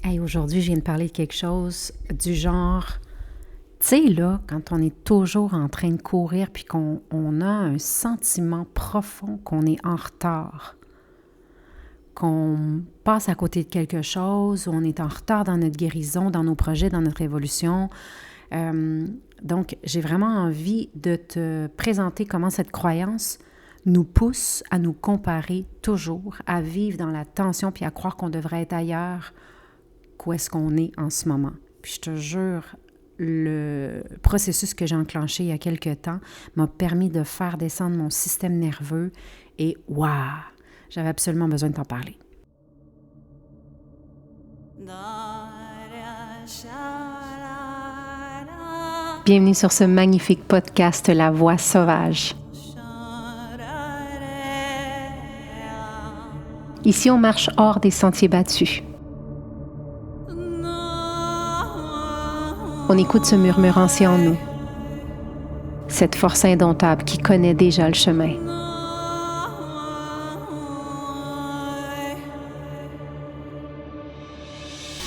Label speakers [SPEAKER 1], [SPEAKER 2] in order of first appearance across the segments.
[SPEAKER 1] Hey, aujourd'hui, je viens de parler de quelque chose du genre, tu sais, là, quand on est toujours en train de courir puis qu'on a un sentiment profond qu'on est en retard, qu'on passe à côté de quelque chose, ou on est en retard dans notre guérison, dans nos projets, dans notre évolution. Donc, j'ai vraiment envie de te présenter comment cette croyance nous pousse à nous comparer toujours, à vivre dans la tension puis à croire qu'on devrait être ailleurs qu'où est-ce qu'on est en ce moment. Puis je te jure, le processus que j'ai enclenché il y a quelque temps m'a permis de faire descendre mon système nerveux et waouh, j'avais absolument besoin de t'en parler. Bienvenue sur ce magnifique podcast La Voix sauvage. Ici, on marche hors des sentiers battus. On écoute ce murmure ancien en nous, cette force indomptable qui connaît déjà le chemin.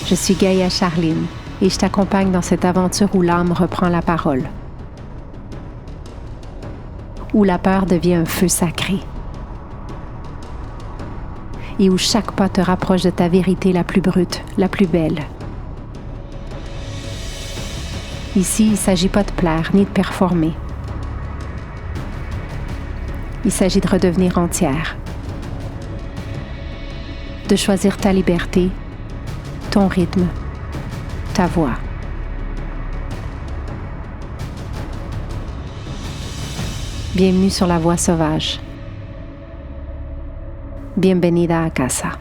[SPEAKER 1] Je suis Gaïa Charline et je t'accompagne dans cette aventure où l'âme reprend la parole, où la peur devient un feu sacré et où chaque pas te rapproche de ta vérité la plus brute, la plus belle. Ici, il ne s'agit pas de plaire ni de performer. Il s'agit de redevenir entière, de choisir ta liberté, ton rythme, ta voix. Bienvenue sur la Voix sauvage. Bienvenida a casa.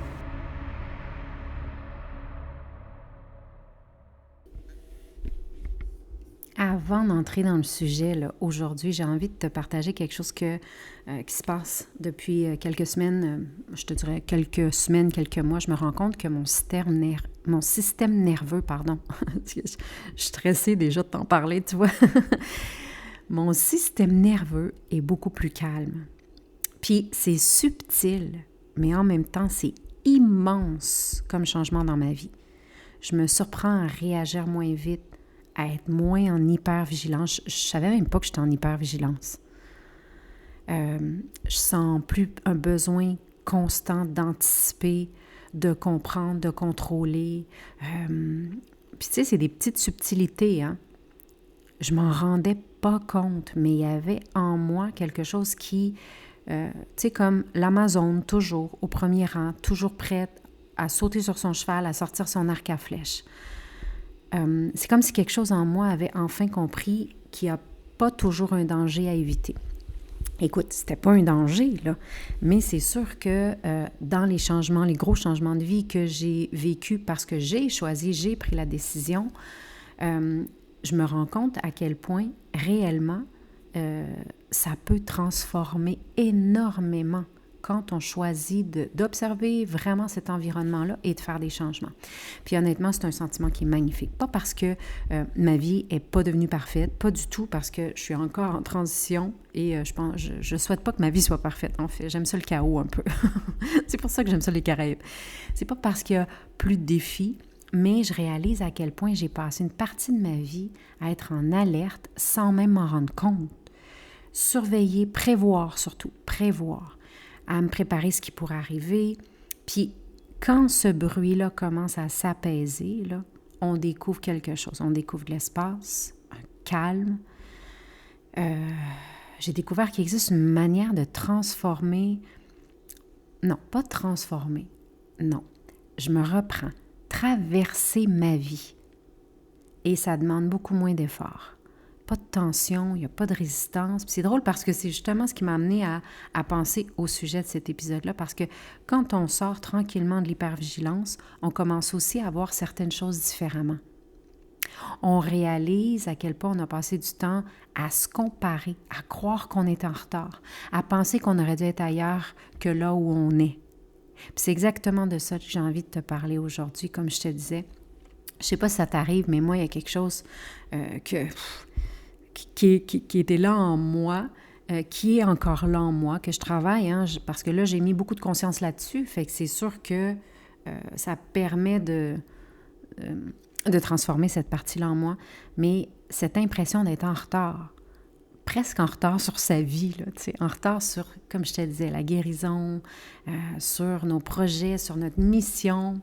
[SPEAKER 1] Avant d'entrer dans le sujet, là, aujourd'hui, j'ai envie de te partager quelque chose qui se passe depuis quelques semaines, je te dirais quelques semaines, quelques mois. Je me rends compte que mon système nerveux, je suis stressée déjà de t'en parler, tu vois. Mon système nerveux est beaucoup plus calme. Puis c'est subtil, mais en même temps, c'est immense comme changement dans ma vie. Je me surprends à réagir moins vite, à être moins en hypervigilance. Je savais même pas que j'étais en hypervigilance. Je sens plus un besoin constant d'anticiper, de comprendre, de contrôler. Puis tu sais, c'est des petites subtilités, hein. Je m'en rendais pas compte, mais il y avait en moi quelque chose qui, tu sais, comme l'Amazone, toujours au premier rang, toujours prête à sauter sur son cheval, à sortir son arc à flèche. C'est comme si quelque chose en moi avait enfin compris qu'il n'y a pas toujours un danger à éviter. Écoute, c'était pas un danger, là, mais c'est sûr que dans les changements, les gros changements de vie que j'ai vécus parce que j'ai choisi, j'ai pris la décision, je me rends compte à quel point réellement ça peut transformer énormément quand on choisit d'observer vraiment cet environnement-là et de faire des changements. Puis honnêtement, c'est un sentiment qui est magnifique. Pas parce que ma vie n'est pas devenue parfaite, pas du tout parce que je suis encore en transition et je souhaite pas que ma vie soit parfaite, en fait. J'aime ça le chaos un peu. C'est pour ça que j'aime ça les Caraïbes. C'est pas parce qu'il y a plus de défis, mais je réalise à quel point j'ai passé une partie de ma vie à être en alerte sans même m'en rendre compte. Surveiller, prévoir surtout, à me préparer ce qui pourrait arriver. Puis quand ce bruit-là commence à s'apaiser, là, on découvre quelque chose. On découvre de l'espace, un calme. J'ai découvert qu'il existe une manière de transformer. Non, pas transformer. Non, je me reprends. Traverser ma vie. Et ça demande beaucoup moins d'efforts. Pas de tension, il n'y a pas de résistance. Puis c'est drôle parce que c'est justement ce qui m'a amené à penser au sujet de cet épisode-là, parce que quand on sort tranquillement de l'hypervigilance, on commence aussi à voir certaines choses différemment. On réalise à quel point on a passé du temps à se comparer, à croire qu'on est en retard, à penser qu'on aurait dû être ailleurs que là où on est. Puis c'est exactement de ça que j'ai envie de te parler aujourd'hui, comme je te disais. Je ne sais pas si ça t'arrive, mais moi, il y a quelque chose qui était là en moi, qui est encore là en moi, que je travaille, hein, parce que là, j'ai mis beaucoup de conscience là-dessus, fait que c'est sûr que ça permet de de transformer cette partie-là en moi, mais cette impression d'être en retard, presque en retard sur sa vie, là, en retard sur, comme je te disais, la guérison, sur nos projets, sur notre mission,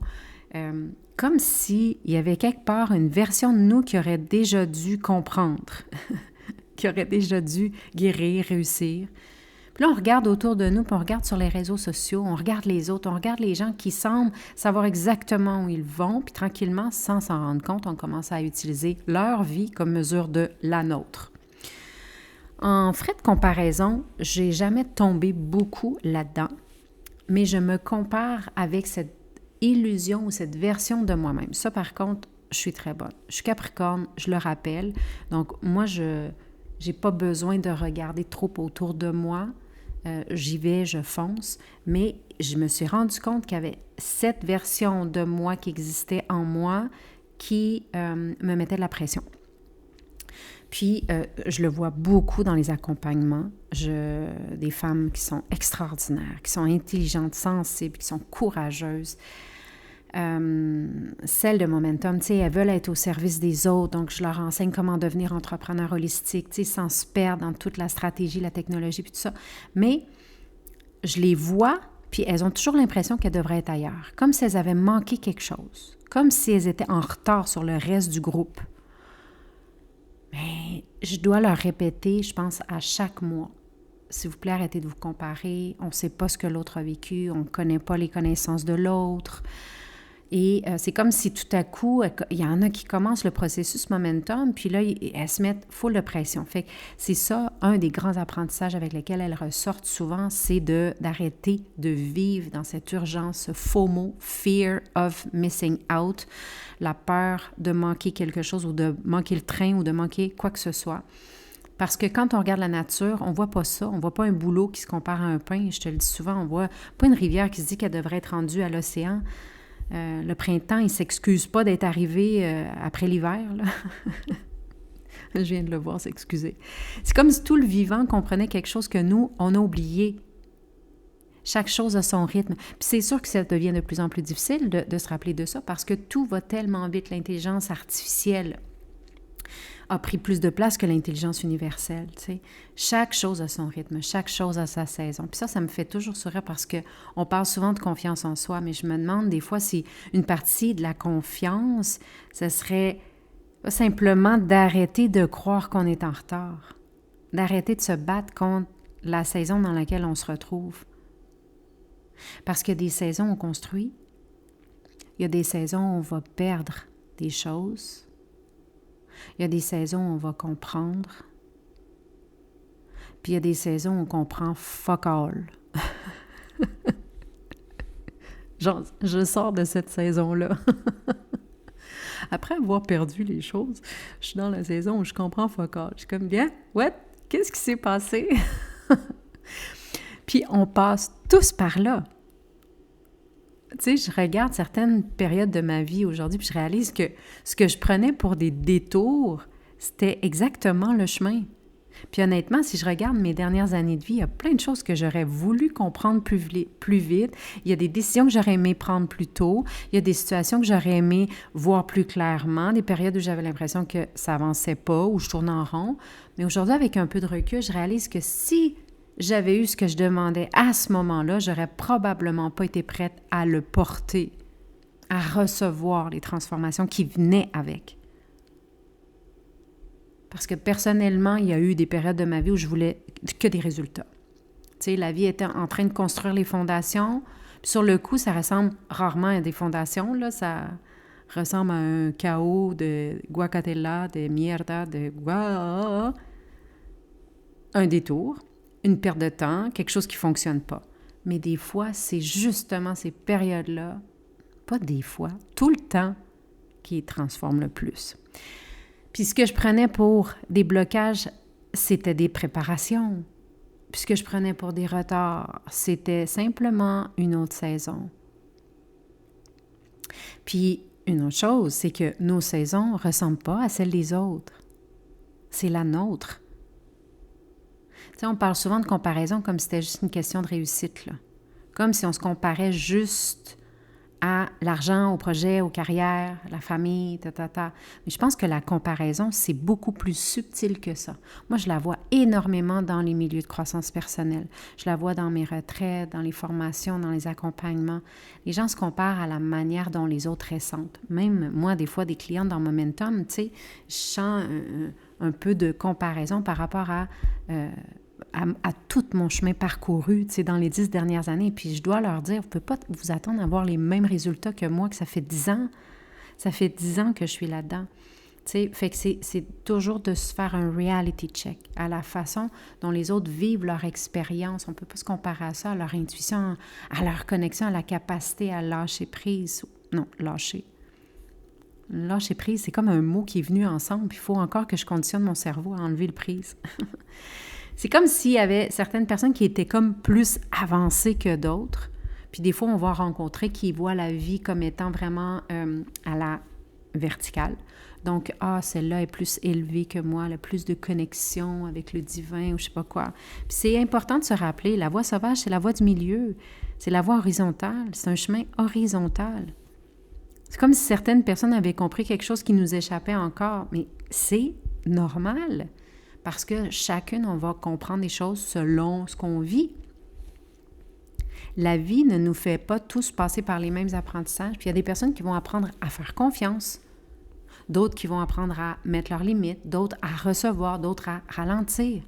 [SPEAKER 1] comme s'il y avait quelque part une version de nous qui aurait déjà dû comprendre, qui aurait déjà dû guérir, réussir. Puis là, on regarde autour de nous, puis on regarde sur les réseaux sociaux, on regarde les autres, on regarde les gens qui semblent savoir exactement où ils vont, puis tranquillement, sans s'en rendre compte, on commence à utiliser leur vie comme mesure de la nôtre. En frais de comparaison, j'ai jamais tombé beaucoup là-dedans, mais je me compare avec cette illusion ou cette version de moi-même. Ça, par contre, je suis très bonne. Je suis Capricorne, je le rappelle. Donc, moi, je n'ai pas besoin de regarder trop autour de moi. J'y vais, je fonce. Mais je me suis rendu compte qu'il y avait cette version de moi qui existait en moi qui me mettait de la pression. Puis, je le vois beaucoup dans les accompagnements. Des femmes qui sont extraordinaires, qui sont intelligentes, sensibles, qui sont courageuses. Celles de Momentum, tu sais, elles veulent être au service des autres, donc je leur enseigne comment devenir entrepreneur holistique, tu sais, sans se perdre dans toute la stratégie, la technologie, puis tout ça. Mais je les vois, puis elles ont toujours l'impression qu'elles devraient être ailleurs, comme si elles avaient manqué quelque chose, comme si elles étaient en retard sur le reste du groupe. Mais je dois leur répéter, je pense, à chaque mois. S'il vous plaît, arrêtez de vous comparer. On ne sait pas ce que l'autre a vécu. On ne connaît pas les connaissances de l'autre. Et c'est comme si tout à coup, il y en a qui commencent le processus Momentum, puis là, elles se mettent full de pression. Fait que c'est ça, un des grands apprentissages avec lesquels elles ressortent souvent, c'est d'arrêter de vivre dans cette urgence, ce FOMO, Fear of Missing Out, la peur de manquer quelque chose ou de manquer le train ou de manquer quoi que ce soit. Parce que quand on regarde la nature, on ne voit pas ça. On ne voit pas un bouleau qui se compare à un pain. Je te le dis souvent, on ne voit pas une rivière qui se dit qu'elle devrait être rendue à l'océan. Le printemps, il ne s'excuse pas d'être arrivé après l'hiver. Là. Je viens de le voir s'excuser. C'est comme si tout le vivant comprenait quelque chose que nous, on a oublié. Chaque chose a son rythme. Puis c'est sûr que ça devient de plus en plus difficile de se rappeler de ça parce que tout va tellement vite. L'intelligence artificielle a pris plus de place que l'intelligence universelle, tu sais. Chaque chose a son rythme, chaque chose a sa saison. Puis ça me fait toujours sourire parce qu'on parle souvent de confiance en soi, mais je me demande des fois si une partie de la confiance, ce serait simplement d'arrêter de croire qu'on est en retard, d'arrêter de se battre contre la saison dans laquelle on se retrouve. Parce qu'il y a des saisons où on construit, il y a des saisons où on va perdre des choses, il y a des saisons où on va comprendre. Puis il y a des saisons où on comprend fuck all. Genre, je sors de cette saison-là. Après avoir perdu les choses, je suis dans la saison où je comprends fuck all. Je suis comme, bien, what? Qu'est-ce qui s'est passé? Puis on passe tous par là. Tu sais, je regarde certaines périodes de ma vie aujourd'hui, puis je réalise que ce que je prenais pour des détours, c'était exactement le chemin. Puis honnêtement, si je regarde mes dernières années de vie, il y a plein de choses que j'aurais voulu comprendre plus vite. Il y a des décisions que j'aurais aimé prendre plus tôt. Il y a des situations que j'aurais aimé voir plus clairement, des périodes où j'avais l'impression que ça avançait pas, où je tournais en rond. Mais aujourd'hui, avec un peu de recul, je réalise que si j'avais eu ce que je demandais à ce moment-là, j'aurais probablement pas été prête à le porter, à recevoir les transformations qui venaient avec. Parce que personnellement, il y a eu des périodes de ma vie où je voulais que des résultats. Tu sais, la vie était en train de construire les fondations. Puis sur le coup, ça ressemble rarement à des fondations, là. Ça ressemble à un chaos de guacatela, de mierda, de gua... Un détour, une perte de temps, quelque chose qui ne fonctionne pas. Mais des fois, c'est justement ces périodes-là, pas des fois, tout le temps, qui transforment le plus. Puis ce que je prenais pour des blocages, c'était des préparations. Puis ce que je prenais pour des retards, c'était simplement une autre saison. Puis une autre chose, c'est que nos saisons ne ressemblent pas à celles des autres. C'est la nôtre. Tu sais, on parle souvent de comparaison comme si c'était juste une question de réussite, là. Comme si on se comparait juste à l'argent, au projet, aux carrières, la famille, ta. Mais je pense que la comparaison, c'est beaucoup plus subtil que ça. Moi, je la vois énormément dans les milieux de croissance personnelle. Je la vois dans mes retraites, dans les formations, dans les accompagnements. Les gens se comparent à la manière dont les autres ressentent. Même moi, des fois, des clients dans Momentum, tu sais, je sens un peu de comparaison par rapport à tout mon chemin parcouru, tu sais, dans les 10 dernières années. Puis je dois leur dire, vous ne pouvez pas vous attendre à avoir les mêmes résultats que moi, que ça fait 10 ans. Ça fait 10 ans que je suis là-dedans. Tu sais, fait que c'est toujours de se faire un reality check à la façon dont les autres vivent leur expérience. On ne peut pas se comparer à ça, à leur intuition, à leur connexion, à la capacité à lâcher prise. Non, lâcher. Lâcher prise, c'est comme un mot qui est venu ensemble. Il faut encore que je conditionne mon cerveau à enlever le prise. C'est comme s'il y avait certaines personnes qui étaient comme plus avancées que d'autres. Puis des fois, on va rencontrer qui voient la vie comme étant vraiment à la verticale. Donc, celle-là est plus élevée que moi, elle a plus de connexion avec le divin ou je sais pas quoi. Puis c'est important de se rappeler, la voie sauvage, c'est la voie du milieu. C'est la voie horizontale. C'est un chemin horizontal. C'est comme si certaines personnes avaient compris quelque chose qui nous échappait encore. Mais c'est normal. Parce que chacune, on va comprendre des choses selon ce qu'on vit. La vie ne nous fait pas tous passer par les mêmes apprentissages. Puis il y a des personnes qui vont apprendre à faire confiance, d'autres qui vont apprendre à mettre leurs limites, d'autres à recevoir, d'autres à ralentir.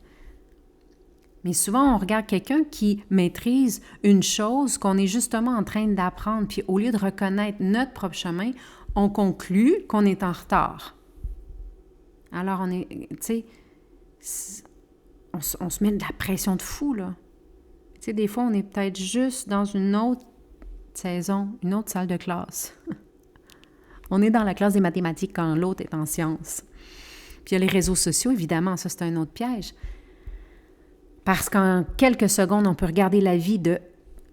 [SPEAKER 1] Mais souvent, on regarde quelqu'un qui maîtrise une chose qu'on est justement en train d'apprendre. Puis au lieu de reconnaître notre propre chemin, on conclut qu'on est en retard. Alors, on est, tu sais, on se met de la pression de fou, là. Tu sais, des fois, on est peut-être juste dans une autre saison, une autre salle de classe. On est dans la classe des mathématiques quand l'autre est en sciences. Puis il y a les réseaux sociaux, évidemment, ça, c'est un autre piège. Parce qu'en quelques secondes, on peut regarder la vie de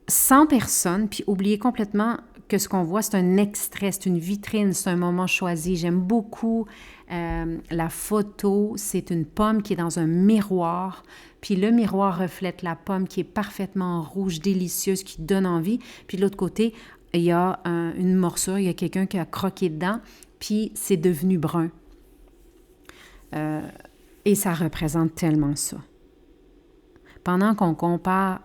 [SPEAKER 1] 100 personnes puis oublier complètement que ce qu'on voit, c'est un extrait, c'est une vitrine, c'est un moment choisi. J'aime beaucoup la photo. C'est une pomme qui est dans un miroir, puis le miroir reflète la pomme qui est parfaitement rouge, délicieuse, qui donne envie. Puis de l'autre côté, il y a une morsure, il y a quelqu'un qui a croqué dedans, puis c'est devenu brun. Et ça représente tellement ça. Pendant qu'on compare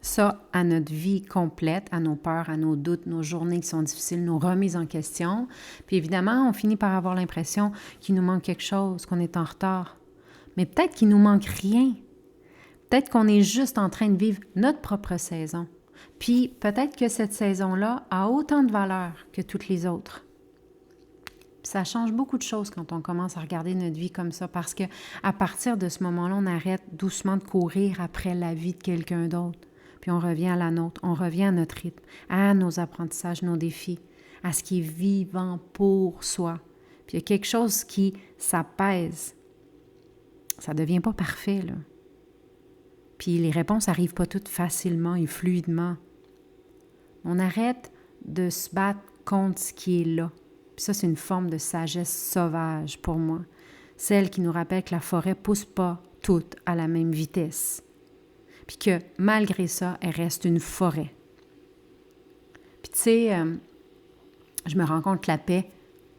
[SPEAKER 1] ça à notre vie complète, à nos peurs, à nos doutes, nos journées qui sont difficiles, nos remises en question. Puis évidemment, on finit par avoir l'impression qu'il nous manque quelque chose, qu'on est en retard. Mais peut-être qu'il nous manque rien. Peut-être qu'on est juste en train de vivre notre propre saison. Puis peut-être que cette saison-là a autant de valeur que toutes les autres. Puis ça change beaucoup de choses quand on commence à regarder notre vie comme ça, parce que à partir de ce moment-là, on arrête doucement de courir après la vie de quelqu'un d'autre. Puis on revient à la nôtre, on revient à notre rythme, à nos apprentissages, nos défis, à ce qui est vivant pour soi. Puis il y a quelque chose qui s'apaise. Ça ne devient pas parfait, là. Puis les réponses n'arrivent pas toutes facilement et fluidement. On arrête de se battre contre ce qui est là. Puis ça, c'est une forme de sagesse sauvage pour moi. Celle qui nous rappelle que la forêt ne pousse pas toutes à la même vitesse. Puis que malgré ça, elle reste une forêt. Puis tu sais, je me rends compte que la paix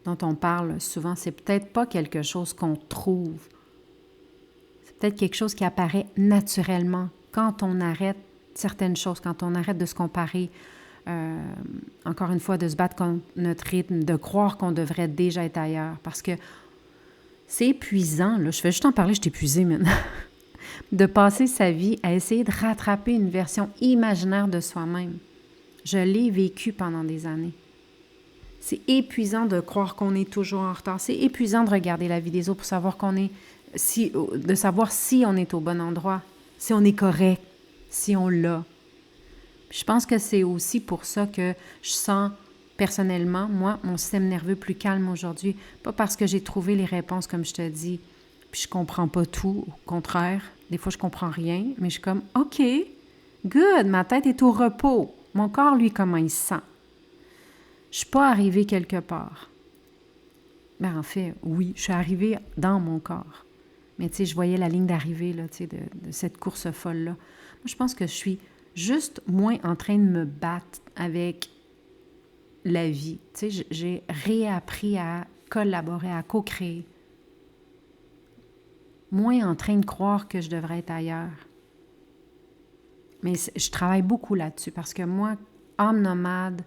[SPEAKER 1] dont on parle souvent, c'est peut-être pas quelque chose qu'on trouve. C'est peut-être quelque chose qui apparaît naturellement quand on arrête certaines choses, quand on arrête de se comparer, encore une fois, de se battre contre notre rythme, de croire qu'on devrait déjà être ailleurs. Parce que c'est épuisant, là. Je vais juste en parler, je suis épuisée maintenant. De passer sa vie à essayer de rattraper une version imaginaire de soi-même. Je l'ai vécu pendant des années. C'est épuisant de croire qu'on est toujours en retard. C'est épuisant de regarder la vie des autres pour savoir de savoir si on est au bon endroit, si on est correct, si on l'a. Je pense que c'est aussi pour ça que je sens personnellement, moi, mon système nerveux plus calme aujourd'hui. Pas parce que j'ai trouvé les réponses, comme je te dis, puis je comprends pas tout, au contraire. Des fois, je comprends rien, mais je suis comme, OK, good, ma tête est au repos. Mon corps, lui, comment il se sent? Je suis pas arrivée quelque part. Ben, en fait, oui, je suis arrivée dans mon corps. Mais tu sais, je voyais la ligne d'arrivée là, tu sais, de cette course folle-là. Moi, je pense que je suis juste moins en train de me battre avec la vie. Tu sais, j'ai réappris à collaborer, à co-créer. Moins en train de croire que je devrais être ailleurs. Mais je travaille beaucoup là-dessus parce que moi, âme nomade,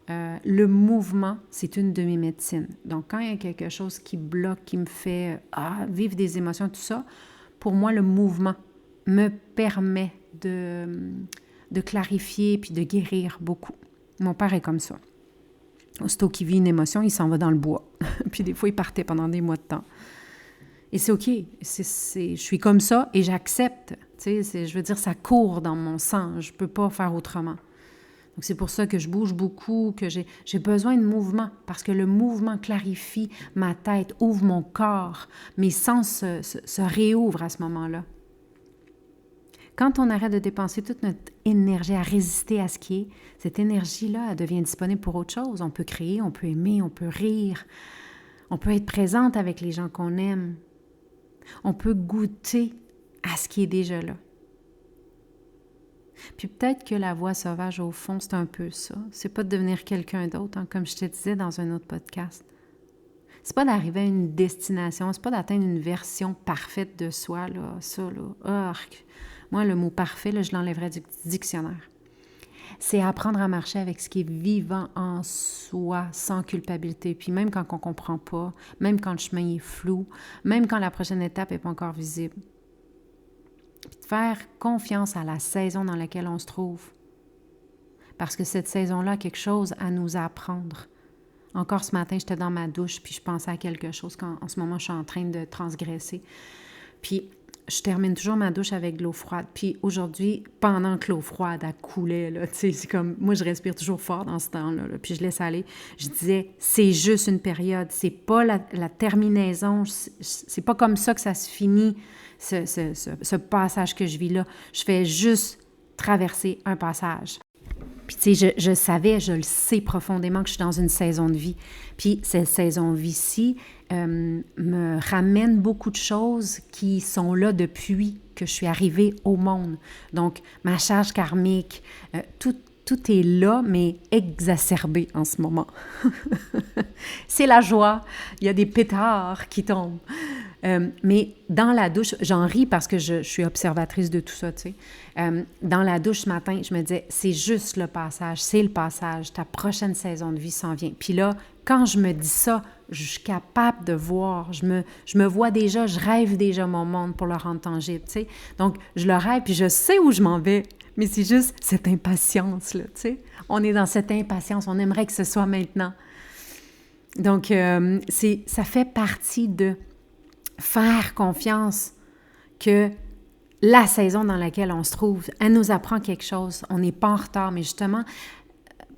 [SPEAKER 1] le mouvement, c'est une de mes médecines. Donc, quand il y a quelque chose qui bloque, qui me fait vivre des émotions, tout ça, pour moi, le mouvement me permet de clarifier puis de guérir beaucoup. Mon père est comme ça. Aussitôt qu'il vit une émotion, il s'en va dans le bois. Puis des fois, il partait pendant des mois de temps. Et c'est OK. Je suis comme ça et j'accepte. Je veux dire, ça court dans mon sang. Je ne peux pas faire autrement. Donc, c'est pour ça que je bouge beaucoup, que j'ai besoin de mouvement, parce que le mouvement clarifie ma tête, ouvre mon corps. Mes sens se réouvrent à ce moment-là. Quand on arrête de dépenser toute notre énergie à résister à ce qui est, cette énergie-là, elle devient disponible pour autre chose. On peut créer, on peut aimer, on peut rire, on peut être présente avec les gens qu'on aime. On peut goûter à ce qui est déjà là. Puis peut-être que la voie sauvage, au fond, c'est un peu ça. C'est pas de devenir quelqu'un d'autre, comme je te disais dans un autre podcast. C'est pas d'arriver à une destination, c'est pas d'atteindre une version parfaite de soi, là, ça, là. Moi, le mot parfait, là, je l'enlèverais du dictionnaire. C'est apprendre à marcher avec ce qui est vivant en soi, sans culpabilité. Puis même quand on ne comprend pas, même quand le chemin est flou, même quand la prochaine étape n'est pas encore visible. Puis de faire confiance à la saison dans laquelle on se trouve. Parce que cette saison-là a quelque chose à nous apprendre. Encore ce matin, j'étais dans ma douche, puis je pensais à quelque chose qu'en ce moment, je suis en train de transgresser. Puis je termine toujours ma douche avec de l'eau froide. Puis aujourd'hui, pendant que l'eau froide, elle coulait, là, tu sais, c'est comme, moi, je respire toujours fort dans ce temps-là, là, puis je laisse aller. Je disais, c'est juste une période, c'est pas la terminaison, c'est pas comme ça que ça se finit, ce passage que je vis là. Je fais juste traverser un passage. Puis, tu sais, je savais, je le sais profondément que je suis dans une saison de vie. Puis, cette saison de vie-ci me ramène beaucoup de choses qui sont là depuis que je suis arrivée au monde. Donc, ma charge karmique, tout est là, mais exacerbé en ce moment. C'est la joie. Il y a des pétards qui tombent. Mais dans la douche, j'en ris parce que je suis observatrice de tout ça, tu sais. Dans la douche ce matin, je me disais, c'est juste le passage, c'est le passage, ta prochaine saison de vie s'en vient. Puis là, quand je me dis ça, je suis capable de voir, je me vois déjà, je rêve déjà mon monde pour le rendre tangible, tu sais. Donc, je le rêve, puis je sais où je m'en vais, mais c'est juste cette impatience-là, tu sais. On est dans cette impatience, on aimerait que ce soit maintenant. Donc, ça fait partie de faire confiance que la saison dans laquelle on se trouve, elle nous apprend quelque chose. On n'est pas en retard, mais justement,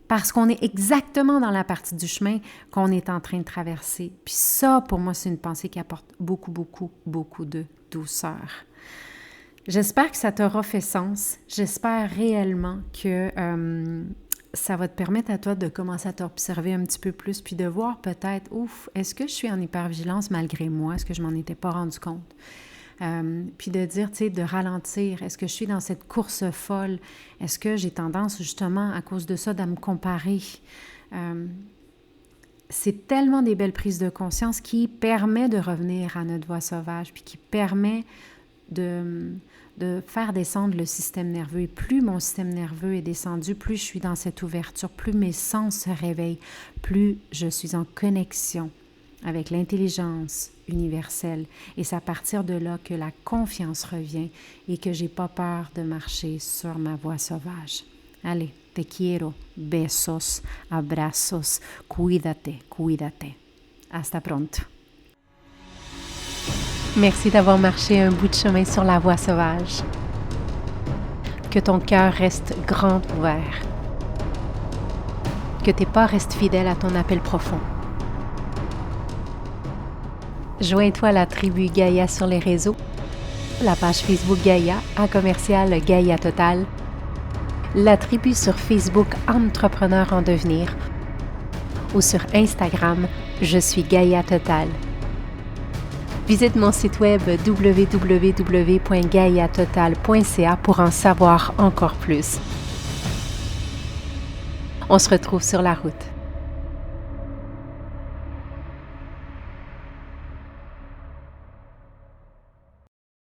[SPEAKER 1] parce qu'on est exactement dans la partie du chemin qu'on est en train de traverser. Puis ça, pour moi, c'est une pensée qui apporte beaucoup, beaucoup, beaucoup de douceur. J'espère que ça t'aura fait sens. J'espère réellement que ça va te permettre à toi de commencer à t'observer un petit peu plus, puis de voir peut-être, est-ce que je suis en hypervigilance malgré moi? Est-ce que je m'en étais pas rendu compte? Puis de dire, tu sais, de ralentir. Est-ce que je suis dans cette course folle? Est-ce que j'ai tendance, justement, à cause de ça, à me comparer? C'est tellement des belles prises de conscience qui permettent de revenir à notre voie sauvage, puis qui permet de faire descendre le système nerveux. Et plus mon système nerveux est descendu, plus je suis dans cette ouverture, plus mes sens se réveillent, plus je suis en connexion avec l'intelligence universelle. Et c'est à partir de là que la confiance revient et que j'ai pas peur de marcher sur ma voie sauvage. Allez, te quiero, besos, abrazos, cuídate, cuídate. Hasta pronto. Merci d'avoir marché un bout de chemin sur la voie sauvage. Que ton cœur reste grand ouvert. Que tes pas restent fidèles à ton appel profond. Joins-toi à la tribu Gaïa sur les réseaux, la page Facebook Gaïa @ Gaïa Total, la tribu sur Facebook Entrepreneur en devenir ou sur Instagram, je suis Gaïa Total. Visite mon site web www.gaiatotal.ca pour en savoir encore plus. On se retrouve sur la route.